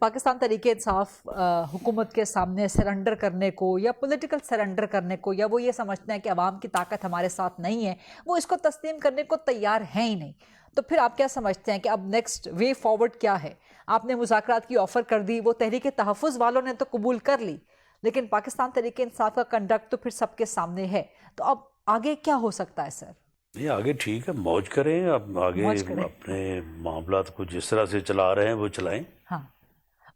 پاکستان تحریک انصاف حکومت کے سامنے سرنڈر کرنے کو یا پولیٹیکل سرنڈر کرنے کو، یا وہ یہ سمجھتے ہیں کہ عوام کی طاقت ہمارے ساتھ نہیں ہے، وہ اس کو تسلیم کرنے کو تیار ہیں ہی نہیں، تو پھر آپ کیا سمجھتے ہیں کہ اب نیکسٹ وے فارورڈ کیا ہے؟ آپ نے مذاکرات کی آفر کر دی، وہ تحریک تحفظ والوں نے تو قبول کر لی، لیکن پاکستان تحریک انصاف کا کنڈکٹ تو پھر سب کے سامنے ہے، تو اب آگے کیا ہو سکتا ہے سر؟ نہیں، آگے ٹھیک ہے، موج کریں، اب آگے اپنے معاملات کو جس طرح سے چلا رہے ہیں وہ چلائیں۔ ہاں،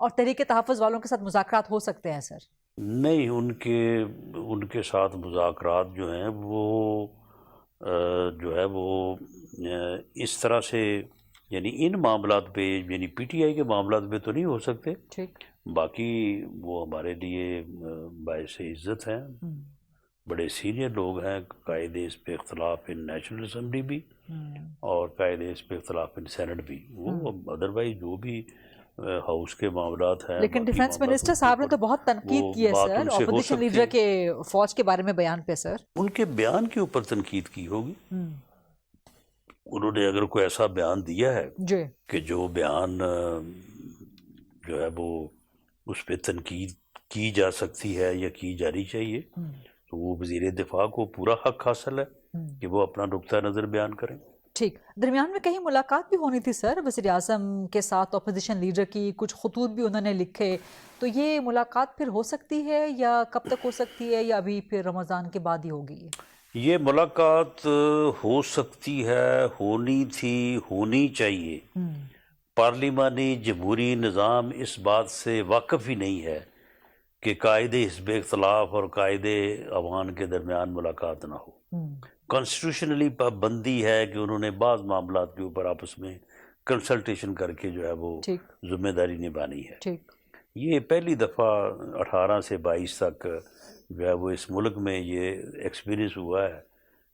اور تحریک تحفظ والوں کے ساتھ مذاکرات ہو سکتے ہیں سر؟ نہیں، ان کے ساتھ مذاکرات جو ہیں وہ جو ہے وہ اس طرح سے، یعنی ان معاملات پہ، یعنی پی ٹی آئی کے معاملات پہ تو نہیں ہو سکتے، ٹھیک، باقی وہ ہمارے لیے باعث عزت ہیں، بڑے سینئر لوگ ہیں، قائد اس پہ اختلاف ان نیشنل اسمبلی بھی اور قائد اس پہ اختلاف ان سینٹ بھی، وہ ادروائز جو بھی ہاؤس کے معاملات ہیں۔ لیکن ڈیفنس منسٹر صاحب نے تو بہت تنقید کی ہے سر اپوزیشن لیڈر کے فوج کے بارے میں بیان پہ سر۔ ان کے بیان کے اوپر تنقید کی ہوگی، انہوں نے اگر کوئی ایسا بیان دیا ہے کہ جو بیان جو ہے وہ اس پہ تنقید کی جا سکتی ہے یا کی جانی چاہیے، تو وہ وزیر دفاع کو پورا حق حاصل ہے کہ وہ اپنا نقطہ نظر بیان کریں۔ ٹھیک، درمیان میں کہیں ملاقات بھی ہونی تھی سر وزیر اعظم کے ساتھ اپوزیشن لیڈر کی، کچھ خطوط بھی انہوں نے لکھے، تو یہ ملاقات پھر ہو سکتی ہے یا کب تک ہو سکتی ہے، یا ابھی پھر رمضان کے بعد ہی ہوگی؟ یہ ملاقات ہو سکتی ہے، ہونی تھی، ہونی چاہیے۔ پارلیمانی جمہوری نظام اس بات سے واقف ہی نہیں ہے کہ قائد حزب اختلاف اور قائد عوان کے درمیان ملاقات نہ ہو۔ کانسٹیٹیوشنلی پابندی ہے کہ انہوں نے بعض معاملات کے اوپر آپس میں کنسلٹیشن کر کے جو ہے وہ ذمہ داری نبھانی ہے۔ یہ پہلی دفعہ 18 سے 22 تک جو ہے وہ اس ملک میں یہ ایکسپیرینس ہوا ہے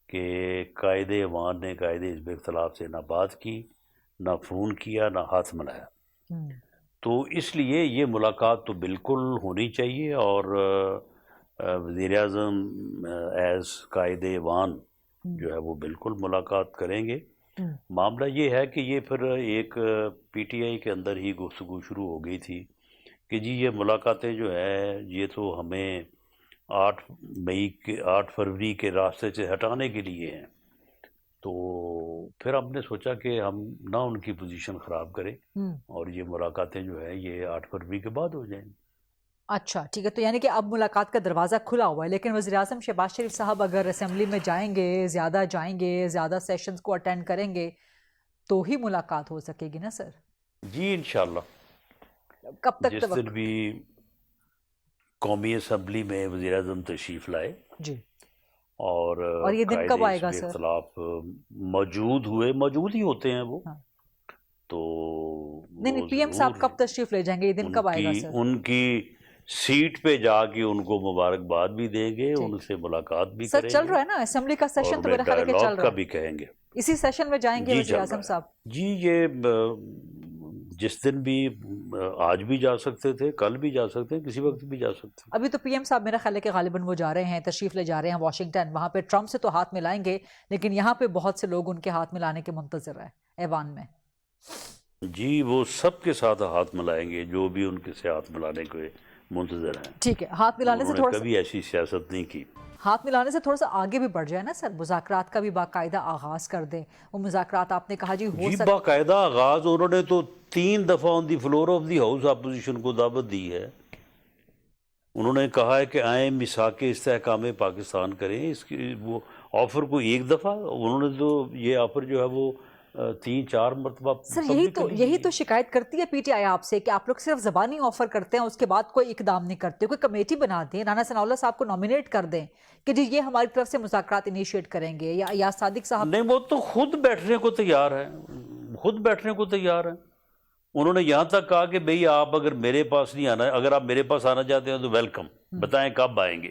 کہ قائد عوان نے قائد حزب اختلاف سے نہ بات کی، نہ فون کیا، نہ ہاتھ ملایا، تو اس لیے یہ ملاقات تو بالکل ہونی چاہیے، اور وزیر اعظم ایز قائد عوان جو ہے وہ بالکل ملاقات کریں گے۔ معاملہ یہ ہے کہ یہ پھر ایک پی ٹی آئی کے اندر ہی گفتگو شروع ہو گئی تھی کہ جی یہ ملاقاتیں جو ہیں یہ تو ہمیں 8 فروری کے راستے سے ہٹانے کے لیے ہیں، تو پھر ہم نے سوچا کہ ہم نہ ان کی پوزیشن خراب کریں اور یہ ملاقاتیں جو ہے یہ 8 فروری کے بعد ہو جائیں۔ اچھا ٹھیک ہے، تو یعنی کہ اب ملاقات کا دروازہ کھلا ہوا ہے، لیکن وزیر اعظم شہباز شریف صاحب اگر اسمبلی میں جائیں گے، زیادہ سیشنز کو اٹینڈ کریں گے تو ہی ملاقات ہو سکے گی نا سر؟ جی انشاءاللہ۔ کب تک جس دن بھی قومی اسمبلی میں وزیر اعظم تشریف لائے جی، اور یہ دن کب آئے گا سر؟ اختلاف موجود ہی ہوتے ہیں وہ، تو نہیں پی ایم صاحب کب تشریف لے جائیں گے، یہ دن کب آئے گا سر؟ ان کی سیٹ پہ جا کے ان کو مبارکباد بھی دیں گے، ان سے ملاقات بھی کریں گے۔ سر چل رہا ہے نا اسمبلی کا سیشن، تو میرا خیال ہے کہ چل رہا ہے، کا بھی کہیں گے، اسی سیشن میں جائیں گے وزیر اعظم صاحب؟ جی یہ جس دن بھی، آج بھی جا سکتے تھے، کل بھی جا سکتے ہیں، کسی وقت بھی جا سکتے ہیں۔ ابھی تو پی ایم صاحب میرا خیال ہے کہ غالباً وہ جا رہے ہیں، تشریف لے جا رہے ہیں واشنگٹن، وہاں پہ ٹرمپ سے تو ہاتھ ملائیں گے، لیکن یہاں پہ بہت سے لوگ ان کے ہاتھ ملانے کے منتظر ہیں ایوان میں۔ جی وہ سب کے ساتھ ہاتھ ملائیں گے جو بھی ان کے سے ہاتھ ملانے کے منتظر ہیں۔ ٹھیک ہے، ہاتھ ملانے سے تھوڑا کبھی ایسی سیاست نہیں کی، ہاتھ ملانے سے تھوڑا سا آگے بھی بڑھ جائے نا سر، مذاکرات کا بھی باقاعدہ آغاز کر دیں۔ وہ مذاکرات آپ نے کہا جی ہو سکتا، باقاعدہ آغاز انہوں نے تو 3 دفعہ on the floor of the house opposition کو دعوت دی ہے، انہوں نے کہا ہے کہ آئیں میثاق استحکام پاکستان کریں، اس کی وہ آفر کو 1 دفعہ، انہوں نے تو یہ آفر جو ہے وہ 3-4 مرتبہ۔ سر یہی تو شکایت کرتی ہے پی ٹی آئی آپ سے کہ آپ لوگ صرف زبانی آفر کرتے ہیں، اس کے بعد کوئی اقدام نہیں کرتے، کوئی کمیٹی بنا دیں، رانا ثناء اللہ صاحب کو نامینیٹ کر دیں کہ جی یہ ہماری طرف سے مذاکرات انیشیٹ کریں گے، یا ایاز صادق صاحب۔ نہیں وہ تو خود بیٹھنے کو تیار ہیں، انہوں نے یہاں تک کہا کہ بھئی آپ اگر میرے پاس نہیں آنا، اگر آپ میرے پاس آنا چاہتے ہیں تو ویلکم، بتائیں کب آئیں گے،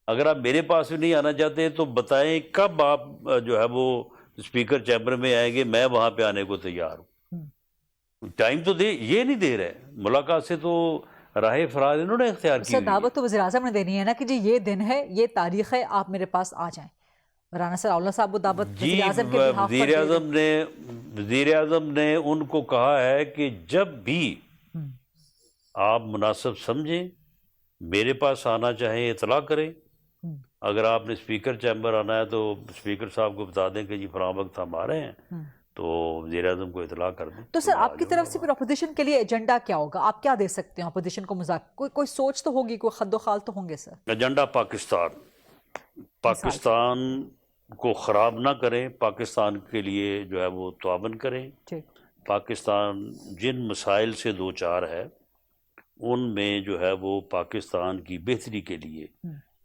اگر آپ میرے پاس بھی نہیں آنا چاہتے تو بتائیں کب آپ جو ہے وہ اسپیکر چیمبر میں آئیں گے، میں وہاں پہ آنے کو تیار ہوں۔ ٹائم تو یہ نہیں دے رہے، ملاقات سے تو راہ فرار انہوں نے اختیار کی۔ دعوت تو وزیر اعظم نے دینی ہے نا کہ جی یہ دن ہے، یہ تاریخ ہے، آپ میرے پاس آ جائیں۔ رانا ثناء اللہ صاحب وہ دعوت وزیر اعظم کے بہاف پر وزیر اعظم نے ان کو کہا ہے کہ جب بھی آپ مناسب سمجھیں، میرے پاس آنا چاہیں اطلاع کریں، اگر آپ نے اسپیکر چیمبر آنا ہے تو اسپیکر صاحب کو بتا دیں کہ جی فلاں وقت ہم آ رہے ہیں، تو وزیر اعظم کو اطلاع کر دیں۔ تو سر آپ کی طرف سے پھر اپوزیشن کے لیے ایجنڈا کیا ہوگا؟ آپ کیا دے سکتے ہیں اپوزیشن کو کوئی سوچ تو ہوگی، کوئی خد و خال تو ہوں گے سر؟ ایجنڈا پاکستان کو خراب نہ کریں، پاکستان کے لیے جو ہے وہ تعاون کریں۔ پاکستان جن مسائل سے دو چار ہے ان میں جو ہے وہ پاکستان کی بہتری کے لیے،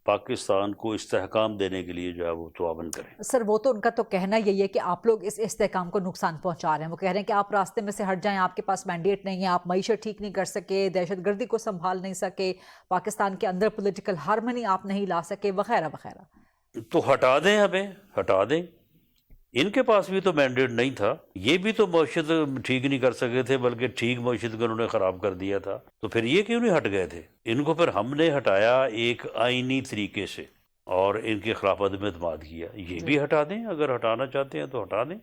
پاکستان کو استحکام دینے کے لیے جو ہے وہ تعاون کریں۔ سر وہ تو ان کا تو کہنا یہی ہے کہ آپ لوگ اس استحکام کو نقصان پہنچا رہے ہیں، وہ کہہ رہے ہیں کہ آپ راستے میں سے ہٹ جائیں، آپ کے پاس مینڈیٹ نہیں ہے، آپ معیشت ٹھیک نہیں کر سکے، دہشت گردی کو سنبھال نہیں سکے، پاکستان کے اندر پولیٹیکل ہارمنی آپ نہیں لا سکے، وغیرہ وغیرہ۔ تو ہٹا دیں، ہمیں ہٹا دیں، ان کے پاس بھی تو مینڈیٹ نہیں تھا، یہ بھی تو معیشت ٹھیک نہیں کر سکے تھے، بلکہ ٹھیک معیشت کو انہوں نے خراب کر دیا تھا، تو پھر یہ کیوں نہیں ہٹ گئے تھے؟ ان کو پھر ہم نے ہٹایا ایک آئینی طریقے سے اور ان کے خلاف عدم اعتماد کیا، یہ بھی ہٹا دیں، اگر ہٹانا چاہتے ہیں تو ہٹا دیں۔